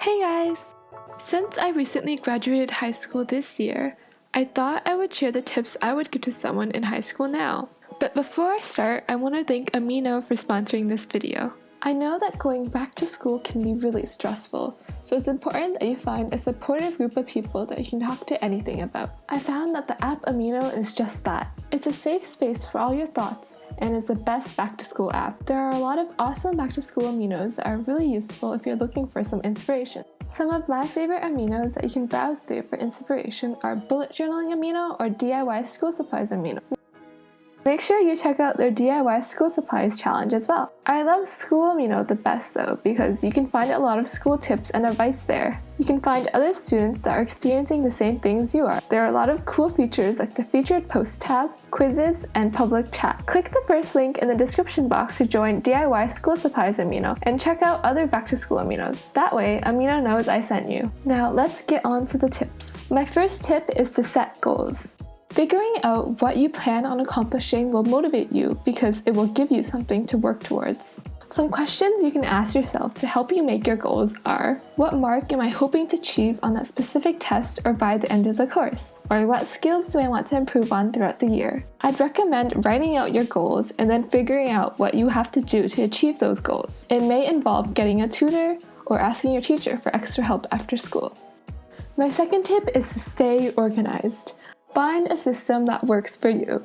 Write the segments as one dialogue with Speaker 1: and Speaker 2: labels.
Speaker 1: Hey guys! Since I recently graduated high school this year, I thought I would share the tips I would give to someone in high school now. But before I start, I want to thank Amino for sponsoring this video. I know that going back to school can be really stressful, so it's important that you find a supportive group of people that you can talk to anything about. I found that the app Amino is just that. It's a safe space for all your thoughts and is the best back-to-school app. There are a lot of awesome back-to-school aminos that are really useful if you're looking for some inspiration. Some of my favorite aminos that you can browse through for inspiration are Bullet Journaling Amino or DIY School Supplies Amino. Make sure you check out their DIY School Supplies challenge as well. I love Scool Amino the best though because you can find a lot of school tips and advice there. You can find other students that are experiencing the same things you are. There are a lot of cool features like the Featured Post tab, quizzes, and public chat. Click the first link in the description box to join DIY School Supplies Amino and check out other back-to-school aminos. That way, Amino knows I sent you. Now let's get on to the tips. My first tip is to set goals. Figuring out what you plan on accomplishing will motivate you because it will give you something to work towards. Some questions you can ask yourself to help you make your goals are: what mark am I hoping to achieve on that specific test or by the end of the course? Or what skills do I want to improve on throughout the year? I'd recommend writing out your goals and then figuring out what you have to do to achieve those goals. It may involve getting a tutor or asking your teacher for extra help after school. My second tip is to stay organized. Find a system that works for you.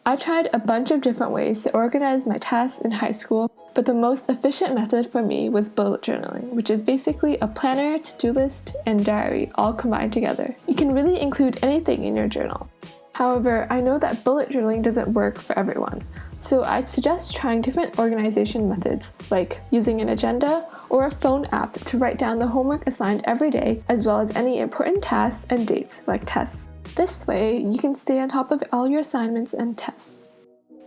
Speaker 1: I tried a bunch of different ways to organize my tasks in high school, but the most efficient method for me was bullet journaling, which is basically a planner, to-do list, and diary all combined together. You can really include anything in your journal. However, I know that bullet journaling doesn't work for everyone, so I'd suggest trying different organization methods, like using an agenda or a phone app to write down the homework assigned every day, as well as any important tasks and dates, like tests. This way, you can stay on top of all your assignments and tests.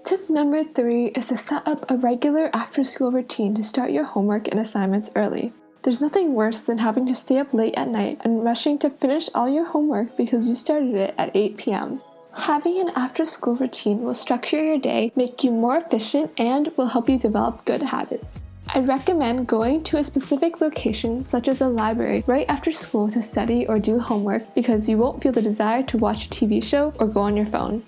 Speaker 1: Tip number 3 is to set up a regular after-school routine to start your homework and assignments early. There's nothing worse than having to stay up late at night and rushing to finish all your homework because you started it at 8 p.m. Having an after-school routine will structure your day, make you more efficient, and will help you develop good habits. I'd recommend going to a specific location, such as a library, right after school to study or do homework because you won't feel the desire to watch a TV show or go on your phone.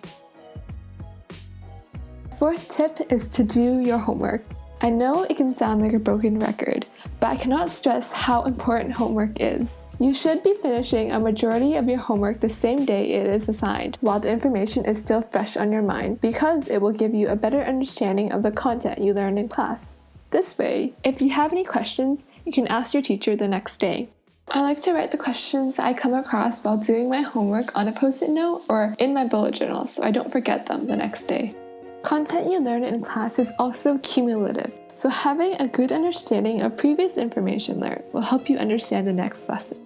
Speaker 1: Fourth tip is to do your homework. I know it can sound like a broken record, but I cannot stress how important homework is. You should be finishing a majority of your homework the same day it is assigned, while the information is still fresh on your mind, because it will give you a better understanding of the content you learned in class. This way, if you have any questions, you can ask your teacher the next day. I like to write the questions that I come across while doing my homework on a post-it note or in my bullet journal so I don't forget them the next day. Content you learn in class is also cumulative, so having a good understanding of previous information learned will help you understand the next lesson.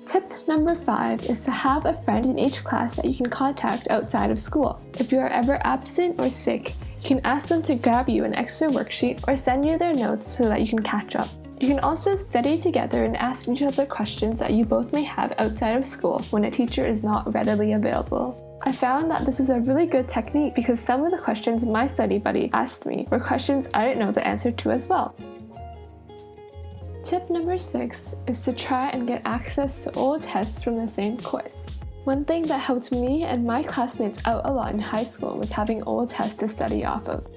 Speaker 1: Tip number 5 is to have a friend in each class that you can contact outside of school. If you are ever absent or sick, you can ask them to grab you an extra worksheet or send you their notes so that you can catch up. You can also study together and ask each other questions that you both may have outside of school when a teacher is not readily available. I found that this was a really good technique because some of the questions my study buddy asked me were questions I didn't know the answer to as well. Tip number 6 is to try and get access to old tests from the same course. One thing that helped me and my classmates out a lot in high school was having old tests to study off of.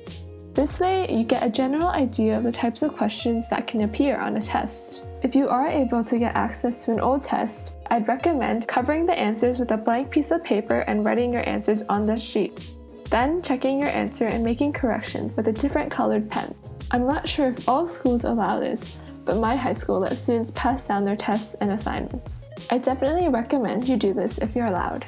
Speaker 1: This way, you get a general idea of the types of questions that can appear on a test. If you are able to get access to an old test, I'd recommend covering the answers with a blank piece of paper and writing your answers on the sheet. Then checking your answer and making corrections with a different colored pen. I'm not sure if all schools allow this, but my high school let students pass down their tests and assignments. I definitely recommend you do this if you're allowed.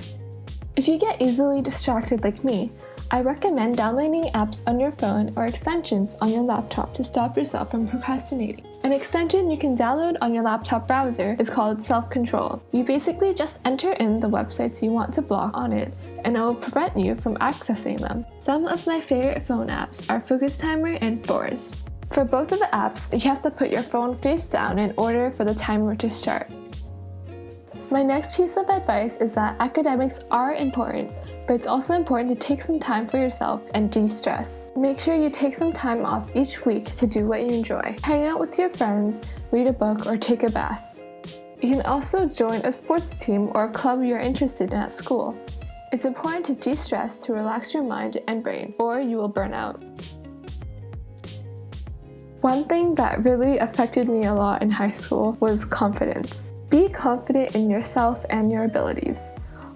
Speaker 1: If you get easily distracted like me, I recommend downloading apps on your phone or extensions on your laptop to stop yourself from procrastinating. An extension you can download on your laptop browser is called Self-Control. You basically just enter in the websites you want to block on it, and it will prevent you from accessing them. Some of my favorite phone apps are Focus Timer and Forest. For both of the apps, you have to put your phone face down in order for the timer to start. My next piece of advice is that academics are important, but it's also important to take some time for yourself and de-stress. Make sure you take some time off each week to do what you enjoy. Hang out with your friends, read a book, or take a bath. You can also join a sports team or a club you're interested in at school. It's important to de-stress to relax your mind and brain, or you will burn out. One thing that really affected me a lot in high school was confidence. Be confident in yourself and your abilities.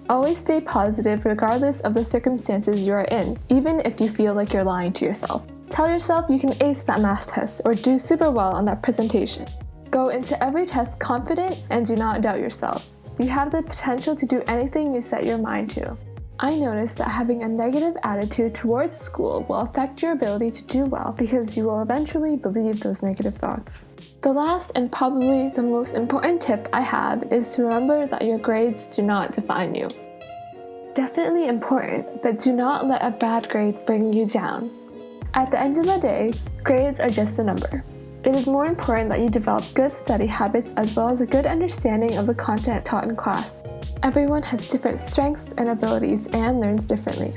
Speaker 1: Always stay positive regardless of the circumstances you are in, even if you feel like you're lying to yourself. Tell yourself you can ace that math test or do super well on that presentation. Go into every test confident and do not doubt yourself. You have the potential to do anything you set your mind to. I noticed that having a negative attitude towards school will affect your ability to do well because you will eventually believe those negative thoughts. The last and probably the most important tip I have is to remember that your grades do not define you. Definitely important, but do not let a bad grade bring you down. At the end of the day, grades are just a number. It is more important that you develop good study habits as well as a good understanding of the content taught in class. Everyone has different strengths and abilities and learns differently.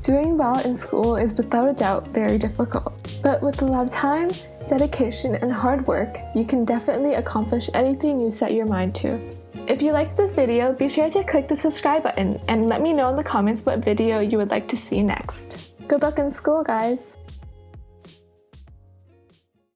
Speaker 1: Doing well in school is without a doubt very difficult, but with a lot of time, dedication, and hard work, you can definitely accomplish anything you set your mind to. If you liked this video, be sure to click the subscribe button and let me know in the comments what video you would like to see next. Good luck in school, guys!